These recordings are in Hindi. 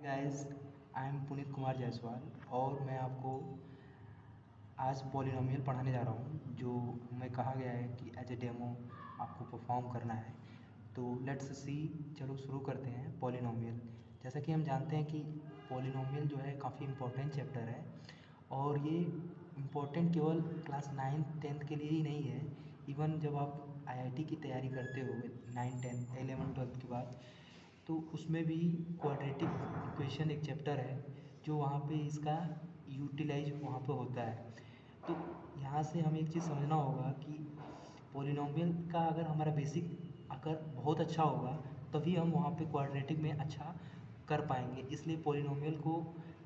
Guys, I am Puneet Kumar Jaiswal और मैं आपको आज पॉलिनोमियल पढ़ाने जा रहा हूँ जो हमें कहा गया है कि एज ए डेमो आपको परफॉर्म करना है। तो लेट्स सी, चलो शुरू करते हैं। पॉलिनोमियल, जैसा कि हम जानते हैं कि पॉलिनोमियल जो है काफ़ी इम्पोर्टेंट चैप्टर है और ये इम्पोर्टेंट केवल क्लास 9th-10th के लिए ही नहीं है। इवन जब आप आईआईटी की तैयारी करते हो 9, 10, 11, 12 के बाद, तो उसमें भी क्वाड्रेटिक इक्वेशन एक चैप्टर है जो वहाँ पे इसका यूटिलाइज वहाँ पे होता है। तो यहाँ से हमें एक चीज़ समझना होगा कि पॉलिनोमियल का अगर हमारा बेसिक अगर बहुत अच्छा होगा तभी हम वहाँ पे क्वाड्रेटिक में अच्छा कर पाएंगे। इसलिए पॉलिनोमियल को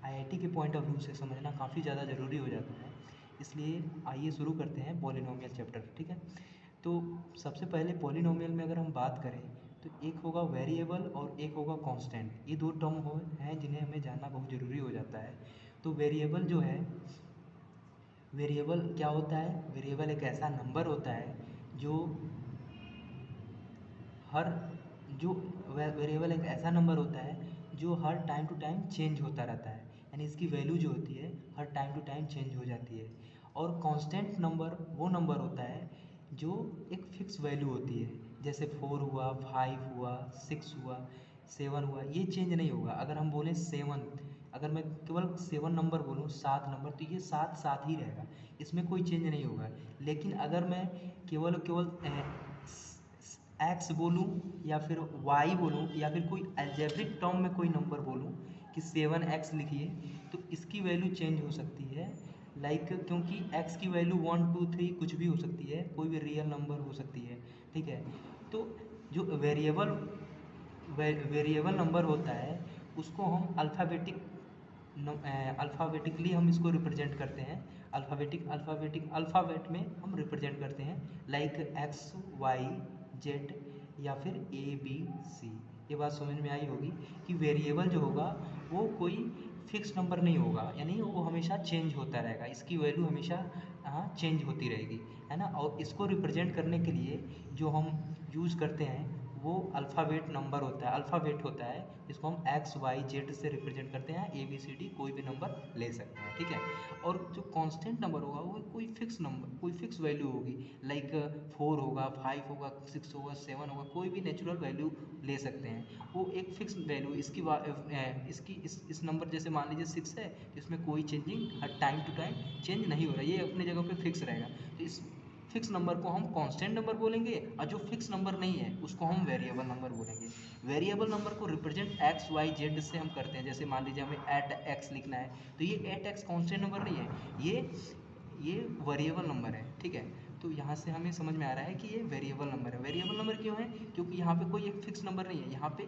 आईआईटी के पॉइंट ऑफ व्यू से समझना काफ़ी ज़्यादा ज़रूरी हो जाता है। इसलिए आइए शुरू करते हैं पॉलिनोमियल चैप्टर, ठीक है। तो सबसे पहले पॉलिनोमियल में अगर हम बात करें तो एक होगा वेरिएबल और एक होगा कांस्टेंट। ये दो टर्म हैं जिन्हें हमें जानना बहुत ज़रूरी हो जाता है। तो वेरिएबल जो है, वेरिएबल क्या होता है? वेरिएबल एक ऐसा नंबर होता है जो हर जो वेरिएबल एक ऐसा नंबर होता है जो हर टाइम टू टाइम चेंज होता रहता है, यानी इसकी वैल्यू जो होती है हर टाइम टू टाइम चेंज हो जाती है। और कांस्टेंट नंबर वो नंबर होता है जो एक फिक्स वैल्यू होती है, जैसे 4 हुआ, 5 हुआ, 6 हुआ, 7 हुआ, ये चेंज नहीं होगा। अगर हम बोलें 7, अगर मैं केवल 7 नंबर बोलूँ, 7 नंबर, तो ये 7 7 ही रहेगा, इसमें कोई चेंज नहीं होगा। लेकिन अगर मैं केवल केवल एक्स बोलूँ या फिर वाई बोलूँ या फिर कोई अलजेब्रिक टर्म में कोई नंबर बोलूँ कि 7x लिखिए, तो इसकी वैल्यू चेंज हो सकती है। लाइक क्योंकि x की वैल्यू 1, 2, 3 कुछ भी हो सकती है, कोई भी रियल नंबर हो सकती है, ठीक है। तो जो वेरिएबल नंबर होता है उसको हम अल्फ़ाबेटिकली हम इसको रिप्रेजेंट करते हैं। अल्फ़ाबेट में हम रिप्रेजेंट करते हैं, लाइक एक्स, वाई, जेड या फिर ए, बी, सी। ये बात समझ में आई होगी कि वेरिएबल जो होगा वो कोई फिक्स नंबर नहीं होगा, यानी वो हमेशा चेंज होता रहेगा, इसकी वैल्यू हमेशा चेंज होती रहेगी, है ना। और इसको रिप्रेजेंट करने के लिए जो हम यूज़ करते हैं वो अल्फ़ाबेट नंबर होता है, अल्फ़ाबेट होता है, इसको हम एक्स, वाई, जेड से रिप्रेजेंट करते हैं। ए, बी, सी, डी कोई भी नंबर ले सकते हैं, ठीक है। और जो कांस्टेंट नंबर होगा वो कोई फिक्स नंबर, कोई फिक्स वैल्यू होगी, लाइक 4 होगा, 5 होगा, 6 होगा, 7 होगा, कोई भी नेचुरल वैल्यू ले सकते हैं। वो एक फिक्स वैल्यू, इसकी इस नंबर, जैसे मान लीजिए 6 है तो इसमें कोई चेंजिंग हर टाइम टू टाइम चेंज नहीं हो रहा है, ये अपने जगह पे फिक्स रहेगा। तो इस फिक्स नंबर को हम कांस्टेंट नंबर बोलेंगे और जो फिक्स नंबर नहीं है उसको हम वेरिएबल नंबर बोलेंगे। वेरिएबल नंबर को रिप्रेजेंट एक्स, वाई, जेड से हम करते हैं। जैसे मान लीजिए हमें एट एक्स लिखना है, तो ये एट एक्स कांस्टेंट नंबर नहीं है, ये वेरिएबल नंबर है, ठीक है। तो यहाँ से हमें समझ में आ रहा है कि ये वेरिएबल नंबर है। वेरिएबल नंबर क्यों है? क्योंकि यहाँ पे कोई एक फिक्स नंबर नहीं है, यहाँ पे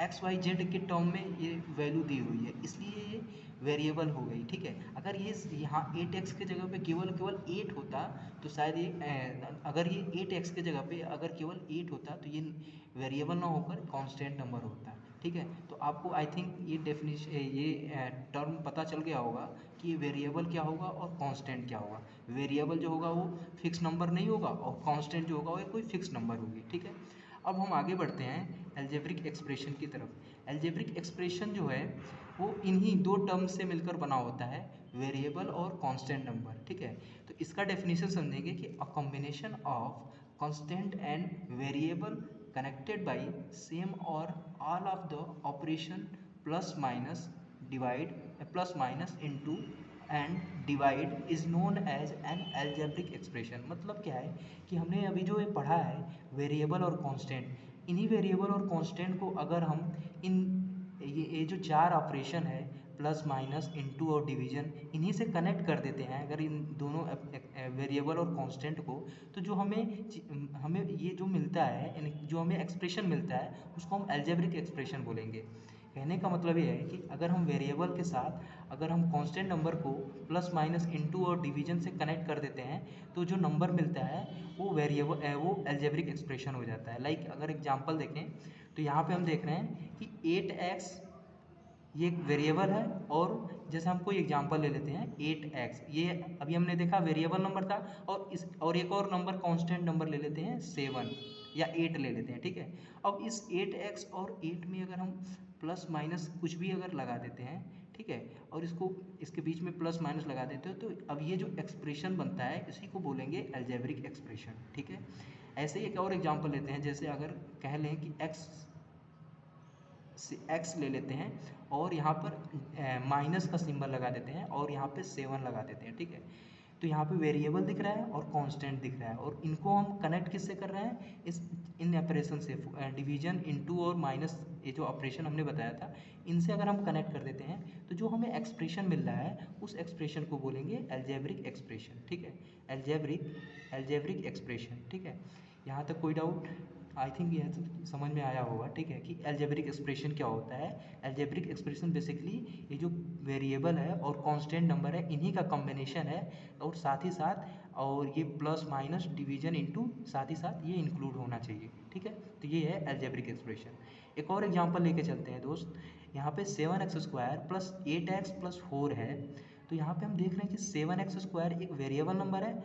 एक्स, वाई, जेड के टर्म में ये वैल्यू दी हुई है, इसलिए ये वेरिएबल हो गई, ठीक है। अगर ये यहाँ 8x के जगह पे केवल केवल 8 होता तो शायद ये अगर ये 8x के जगह पे अगर केवल 8 होता तो ये वेरिएबल ना होकर कांस्टेंट नंबर होता, ठीक है। तो आपको आई थिंक ये डेफिनेशन, ये टर्म पता चल गया होगा कि वेरिएबल क्या होगा और कांस्टेंट क्या होगा। वेरिएबल जो होगा वो फिक्स नंबर नहीं होगा और कांस्टेंट जो होगा वो कोई फिक्स नंबर होगी, ठीक है। अब हम आगे बढ़ते हैं एल्जेब्रिक एक्सप्रेशन की तरफ। एल्जेब्रिक एक्सप्रेशन जो है वो इन्हीं दो टर्म से मिलकर बना होता है, वेरिएबल और कांस्टेंट नंबर, ठीक है। तो इसका डेफिनेशन समझेंगे कि a combination of constant and variable connected by some और all of the operation plus minus divide, plus minus into and divide is known as an algebraic expression. मतलब क्या है कि हमने अभी जो ये पढ़ा है वेरिएबल और कांस्टेंट, इन्हीं वेरिएबल और कांस्टेंट को अगर हम इन ये जो चार ऑपरेशन है, प्लस माइनस इनटू और डिवीजन, इन्हीं से कनेक्ट कर देते हैं अगर इन दोनों वेरिएबल और कांस्टेंट को, तो जो हमें ये जो मिलता है, यानी जो हमें एक्सप्रेशन मिलता है उसको हम एल्जेब्रिक एक्सप्रेशन बोलेंगे। कहने का मतलब ये है कि अगर हम वेरिएबल के साथ अगर हम कांस्टेंट नंबर को प्लस माइनस इनटू और डिवीजन से कनेक्ट कर देते हैं तो जो नंबर मिलता है वो वो एल्जेब्रिक एक्सप्रेशन हो जाता है। लाइक अगर एग्जांपल देखें तो यहाँ पे हम देख रहे हैं कि 8x ये एक वेरिएबल है, और जैसे हम कोई एग्जांपल ले लेते हैं 8x, ये अभी हमने देखा वेरिएबल नंबर था, और एक और नंबर कांस्टेंट नंबर ले लेते हैं 7 या 8 ले लेते हैं, ठीक है। अब इस 8x और 8 में अगर हम प्लस माइनस कुछ भी अगर लगा देते हैं, ठीक है, और इसको इसके बीच में प्लस माइनस लगा देते हो, तो अब ये जो एक्सप्रेशन बनता है इसी को बोलेंगे अलजेब्रिक एक्सप्रेशन, ठीक है। ऐसे ही एक और एग्जांपल लेते हैं, जैसे अगर कह लें कि एक्स ले लेते हैं और यहाँ पर माइनस का सिंबल लगा देते हैं और यहाँ पे 7 लगा देते हैं, ठीक है। तो यहाँ पे वेरिएबल दिख रहा है और कांस्टेंट दिख रहा है, और इनको हम कनेक्ट किससे कर रहे हैं, इस इन ऑपरेशन से, डिवीजन इनटू और माइनस, ये जो ऑपरेशन हमने बताया था, इनसे अगर हम कनेक्ट कर देते हैं तो जो हमें एक्सप्रेशन मिल रहा है उस एक्सप्रेशन को बोलेंगे अलजेब्रिक एक्सप्रेशन, ठीक है। अलजेब्रिक एक्सप्रेशन, ठीक है। यहाँ तक कोई डाउट? आई थिंक ये समझ में आया होगा, ठीक है, कि अलजेब्रिक एक्सप्रेशन क्या होता है। अलजेब्रिक एक्सप्रेशन बेसिकली ये जो वेरिएबल है और कांस्टेंट नंबर है, इन्हीं का कॉम्बिनेशन है, और साथ ही साथ और ये प्लस माइनस डिवीजन इनटू साथ ही साथ ये इंक्लूड होना चाहिए, ठीक है। तो ये है अलजेब्रिक एक्सप्रेशन। एक और एग्जांपल लेके चलते हैं दोस्त। यहाँ पे 7x² प्लस 8x प्लस 4 है, तो यहाँ पे हम देख रहे हैं कि 7x² एक वेरिएबल नंबर है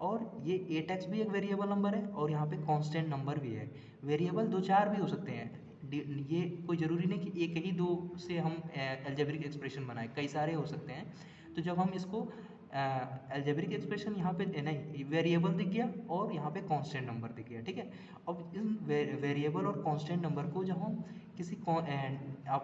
और ये 8x भी एक वेरिएबल नंबर है और यहाँ पे कांस्टेंट नंबर भी है। वेरिएबल 2-4 भी हो सकते हैं, ये कोई ज़रूरी नहीं कि एक ही दो से हम अलजेब्रिक एक्सप्रेशन बनाएं, कई सारे हो सकते हैं। तो जब हम इसको अलजेब्रिक एक्सप्रेशन यहाँ पे नहीं, वेरिएबल दिख गया और यहाँ पे कांस्टेंट नंबर दिख गया, ठीक है। अब इन वेरिएबल और कांस्टेंट नंबर को जब हम किसी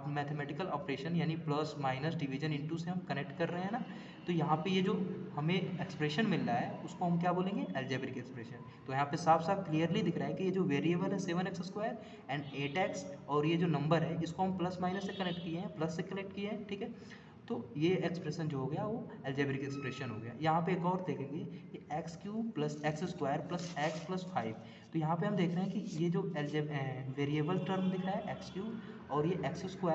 मैथमेटिकल ऑपरेशन यानी प्लस माइनस डिवीजन इनटू से हम कनेक्ट कर रहे हैं ना, तो यहाँ पे ये जो हमें एक्सप्रेशन मिल रहा है उसको हम क्या बोलेंगे, अलजेब्रिक एक्सप्रेशन। तो यहाँ पे साफ साफ क्लियरली दिख रहा है कि ये जो वेरिएबल है 7x² एंड 8x और ये जो नंबर है इसको हम प्लस माइनस से कनेक्ट किए हैं, प्लस से कनेक्ट किए हैं, ठीक है। तो ये एक्सप्रेशन जो हो गया वो अलजेब्रिक एक्सप्रेशन हो गया। यहाँ पे एक और देखेंगे कि x³ plus x² plus x plus 5, तो यहाँ पे हम देख रहे हैं कि ये जो वेरिएबल टर्म दिख रहा है x³ और ये x²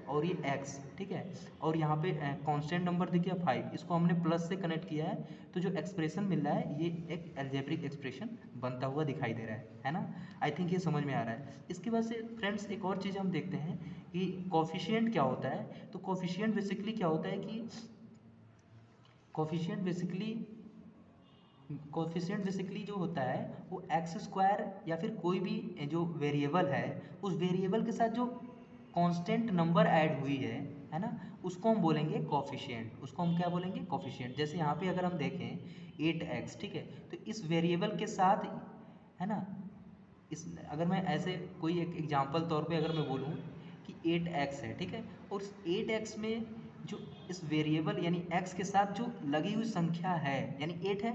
और ये x, ठीक है, और यहाँ पे कांस्टेंट नंबर दिख गया 5, इसको हमने प्लस से कनेक्ट किया है, तो जो एक्सप्रेशन मिल रहा है ये एक अलजेब्रिक एक्सप्रेशन बनता हुआ दिखाई दे रहा है ना। आई थिंक ये समझ में आ रहा है। इसके बाद से फ्रेंड्स एक और चीज़ हम देखते हैं कि कोफिशिएंट क्या होता है। तो कोफिशिएंट बेसिकली क्या होता है कि कोफिशिएंट बेसिकली जो होता है वो x² या फिर कोई भी जो वेरिएबल है उस वेरिएबल के साथ जो कांस्टेंट नंबर ऐड हुई है ना, उसको हम बोलेंगे कोफिशिएंट। उसको हम क्या बोलेंगे, कोफिशिएंट। जैसे यहाँ पे अगर हम देखें 8x, ठीक है, तो इस वेरिएबल के साथ, है ना, इस अगर मैं ऐसे कोई एक एग्जांपल तौर पे अगर मैं बोलूँ कि 8x है, ठीक है, और इस 8x में जो इस वेरिएबल यानी x के साथ जो लगी हुई संख्या है यानी 8 है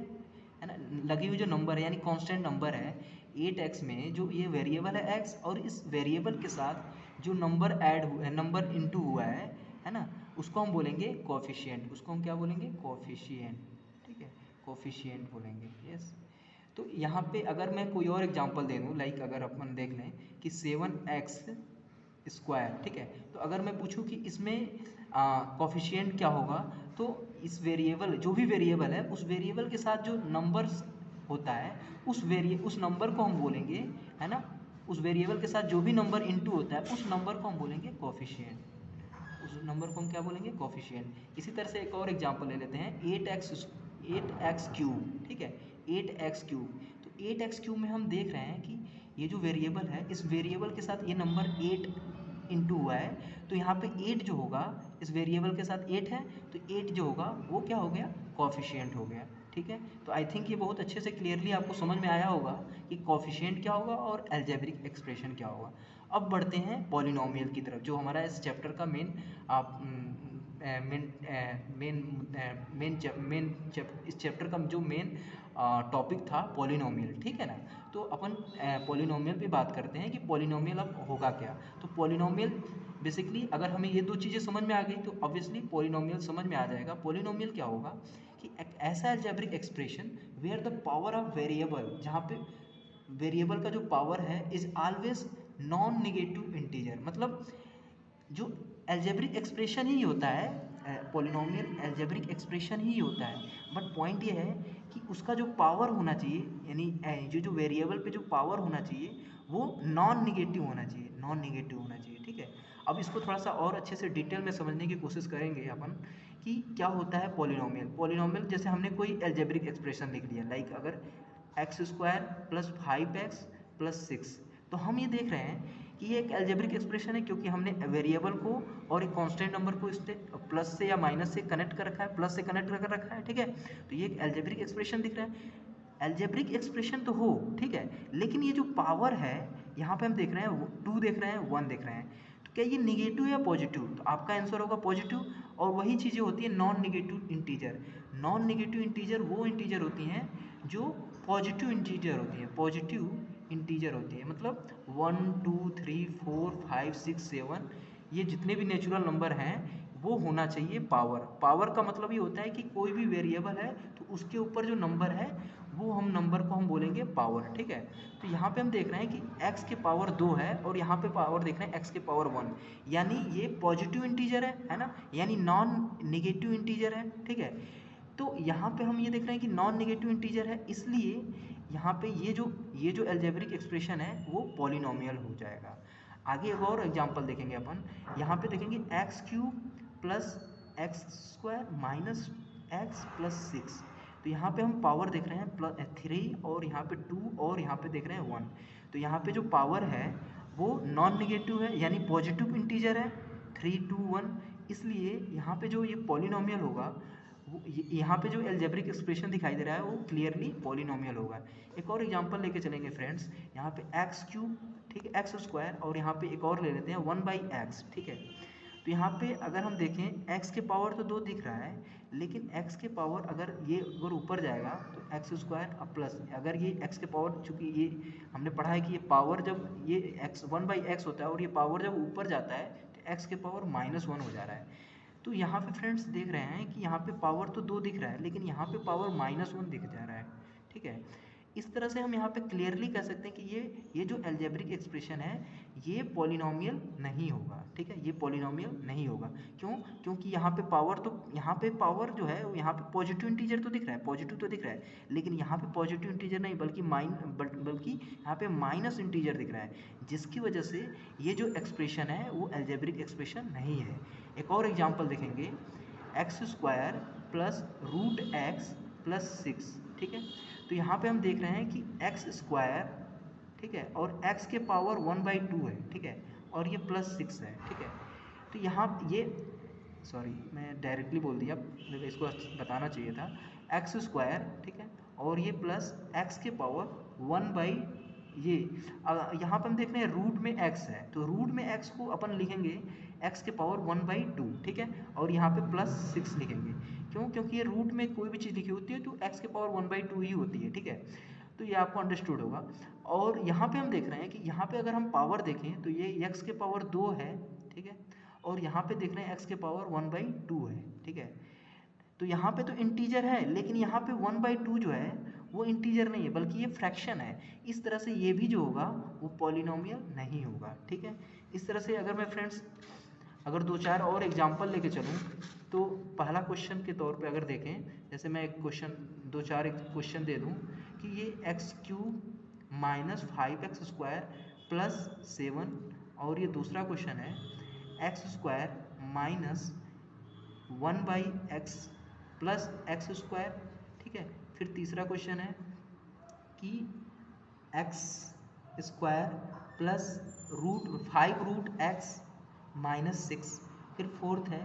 ना, लगी हुई जो नंबर है यानी कांस्टेंट नंबर है 8x में, जो ये वेरिएबल है x और इस वेरिएबल के साथ जो नंबर ऐड हुआ है, नंबर इनटू हुआ है ना, उसको हम बोलेंगे कोफिशिएंट। उसको हम क्या बोलेंगे, कोफिशिएंट, ठीक है, कोफिशिएंट बोलेंगे, यस। तो यहाँ पे अगर मैं कोई और एग्जांपल दे दूँ, लाइक अगर अपन देख लें कि 7x², ठीक है, तो अगर मैं पूछूँ कि इसमें कोफिशिएंट क्या होगा, तो इस वेरिएबल, जो भी वेरिएबल है उस वेरिएबल के साथ जो नंबर्स होता है उस नंबर को हम बोलेंगे, है ना, उस वेरिएबल के साथ जो भी नंबर इनटू होता है उस नंबर को हम बोलेंगे कोफिशिएंट। उस नंबर को हम क्या बोलेंगे, कोफिशिएंट। इसी तरह से एक और एग्जांपल ले लेते हैं 8x³, ठीक है, 8x³। तो 8x³ में हम देख रहे हैं कि ये जो वेरिएबल है इस वेरिएबल के साथ ये नंबर 8 इनटू हुआ है, तो यहाँ पे 8 जो होगा इस वेरिएबल के साथ 8 है, तो 8 जो होगा वो क्या हो गया, कोफिशिएंट हो गया, ठीक है। तो आई थिंक ये बहुत अच्छे से क्लियरली आपको समझ में आया होगा कि कोफिशिएंट क्या होगा और अलजेब्रिक एक्सप्रेशन क्या होगा। अब बढ़ते हैं पॉलिनोमियल की तरफ, जो हमारा इस चैप्टर का इस चैप्टर का जो मेन टॉपिक था पॉलिनोमियल, ठीक है ना। तो अपन पॉलिनोमियल पे बात करते हैं कि पॉलिनोमियल अब होगा क्या। तो पॉलिनोमियल बेसिकली अगर हमें ये दो चीज़ें समझ में आ गई तो ऑब्वियसली पॉलिनोमियल समझ में आ जाएगा। पॉलिनोमियल क्या होगा कि एक ऐसा algebraic expression where the power of variable, जहाँ पे वेरिएबल का जो पावर है is always non negative integer, मतलब जो अलजेब्रिक एक्सप्रेशन ही होता है, पॉलिनोमियल अलजेब्रिक एक्सप्रेशन ही होता है, बट पॉइंट ये है कि उसका जो पावर होना चाहिए यानी जो वेरिएबल पे जो पावर होना चाहिए वो नॉन निगेटिव होना चाहिए, नॉन निगेटिव होना चाहिए, ठीक है। अब इसको थोड़ा सा और अच्छे से डिटेल में समझने की कोशिश करेंगे अपन कि क्या होता है पॉलिनोमियल। पॉलिनोमियल जैसे हमने कोई अलजेब्रिक एक्सप्रेशन लिख लिया, लाइक अगर x² प्लस 5x प्लस 6, तो हम ये देख रहे हैं कि ये एक एल्जेब्रिक एक्सप्रेशन है क्योंकि हमने वेरिएबल को और एक कांस्टेंट नंबर को इससे प्लस से या माइनस से कनेक्ट कर रखा है, प्लस से कनेक्ट कर रखा है, ठीक है। तो ये एक एल्जेब्रिक एक्सप्रेशन दिख रहा है। एल्जेब्रिक एक्सप्रेशन तो हो, ठीक है, लेकिन ये जो पावर है यहाँ पे हम देख रहे हैं 2 देख रहे हैं, 1 देख रहे हैं, तो क्या ये निगेटिव या पॉजिटिव? तो आपका आंसर होगा पॉजिटिव। और वही चीज़ें होती है non negative integer. Non negative integer वो इंटीजर होती हैं जो पॉजिटिव इंटीजर होती हैं, पॉजिटिव इंटीजर होती है, मतलब 1 2 3 4 5 6 7 ये जितने भी नेचुरल नंबर हैं वो होना चाहिए पावर। पावर का मतलब ये होता है कि कोई भी वेरिएबल है तो उसके ऊपर जो नंबर है वो हम नंबर को हम बोलेंगे पावर, ठीक है। तो यहाँ पे हम देख रहे हैं कि x के पावर 2 है और यहाँ पे पावर देख रहे हैं x के पावर 1, यानी ये पॉजिटिव इंटीजर है ना, यानी नॉन निगेटिव इंटीजर है, ठीक है। तो यहाँ पे हम ये देख रहे हैं कि नॉन निगेटिव इंटीजर है, इसलिए यहाँ पे ये जो एल्जेब्रिक एक्सप्रेशन है वो पॉलिनोमियल हो जाएगा। आगे एक और एग्जांपल देखेंगे अपन। यहाँ पे देखेंगे x cube plus x square minus x plus 6। तो यहाँ पे हम पावर देख रहे हैं प्लस 3 और यहाँ पे 2 और यहाँ पे देख रहे हैं 1। तो यहाँ पे जो पावर है वो नॉन निगेटिव है यानी पॉजिटिव इंटीजर है 3 2 1, इसलिए यहाँ पे जो ये पॉलिनोमियल होगा यहाँ पे जो एल्जेब्रिक एक्सप्रेशन दिखाई दे रहा है वो क्लियरली पॉलिनोमियल होगा। एक और एग्जांपल लेके चलेंगे फ्रेंड्स। यहाँ पे एक्स क्यूब, ठीक है, एक्स स्क्वायर और यहाँ पे एक और ले लेते हैं 1/x, ठीक है। तो यहाँ पे अगर हम देखें x के पावर तो 2 दिख रहा है, लेकिन x के पावर अगर ये अगर ऊपर जाएगा तो एक्स स्क्वायर अब प्लस, अगर ये x के पावर, चूँकि ये हमने पढ़ा है कि ये पावर जब ये x 1/x होता है और ये पावर जब ऊपर जाता है तो x के पावर -1 हो जा रहा है। तो यहाँ पे फ्रेंड्स देख रहे हैं कि यहाँ पे पावर तो 2 दिख रहा है लेकिन यहाँ पे पावर -1 दिख जा रहा है, ठीक है। इस तरह से हम यहाँ पे क्लियरली कह सकते हैं कि ये जो एल्जेब्रिक एक्सप्रेशन है ये पॉलिनोमियल नहीं होगा, ठीक है, ये पॉलिनोमियल नहीं होगा। क्यों? क्योंकि यहाँ पे पावर तो यहाँ पे पावर जो है यहाँ पे पॉजिटिव इंटीजर तो दिख रहा है, पॉजिटिव तो दिख रहा है, लेकिन यहाँ पे पॉजिटिव इंटीजर नहीं बल्कि यहाँ पे माइनस इंटीजर दिख रहा है, जिसकी वजह से ये जो एक्सप्रेशन है वो एल्जेब्रिक एक्सप्रेशन नहीं है। एक और एग्जाम्पल देखेंगे, X square plus root X plus 6, ठीक है। तो यहाँ पे हम देख रहे हैं कि एक्स स्क्वायर, ठीक है, और x के पावर 1/2 है, ठीक है, और ये प्लस 6 है, ठीक है। तो यहाँ ये सॉरी मैं डायरेक्टली बोल दिया, मेरे को इसको बताना चाहिए था, एक्स स्क्वायर, ठीक है, और ये प्लस x के पावर 1 ये यहाँ पर हम देख रहे हैं रूट में x है, तो रूट में x को अपन लिखेंगे x के पावर 1/2, ठीक है, और यहाँ पे प्लस 6 लिखेंगे। क्यों? क्योंकि ये रूट में कोई भी चीज़ लिखी होती है तो x के पावर 1/2 ही होती है, ठीक है। तो ये आपको अंडरस्टूड होगा। और यहाँ पे हम देख रहे हैं कि यहाँ पे अगर हम पावर देखें तो ये x के पावर 2 है, ठीक है, और यहाँ पे देख रहे हैं x के पावर 1/2 है, ठीक है। तो यहाँ पे तो इंटीजर है लेकिन यहाँ पे 1/2 जो है वो इंटीजर नहीं है बल्कि ये फ्रैक्शन है। इस तरह से ये भी जो होगा वो पॉलिनोमियल नहीं होगा, ठीक है। इस तरह से अगर मैं फ्रेंड्स अगर 2-4 और एग्जांपल लेके चलूँ तो पहला क्वेश्चन के तौर पे अगर देखें, जैसे मैं एक क्वेश्चन 2-4 एक क्वेश्चन दे दूँ कि ये x³ minus 5x square plus 7, और ये दूसरा क्वेश्चन है x square minus 1/x plus x square, ठीक है। फिर तीसरा क्वेश्चन है कि x square plus √5√x minus 6। फिर फोर्थ है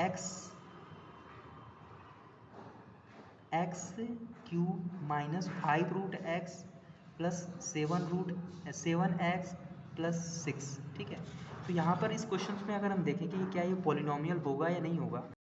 x³ minus 5√x plus 7x plus 6, ठीक है। तो यहाँ पर इस क्वेश्चन में अगर हम देखें कि क्या ये पॉलिनोमियल होगा या नहीं होगा,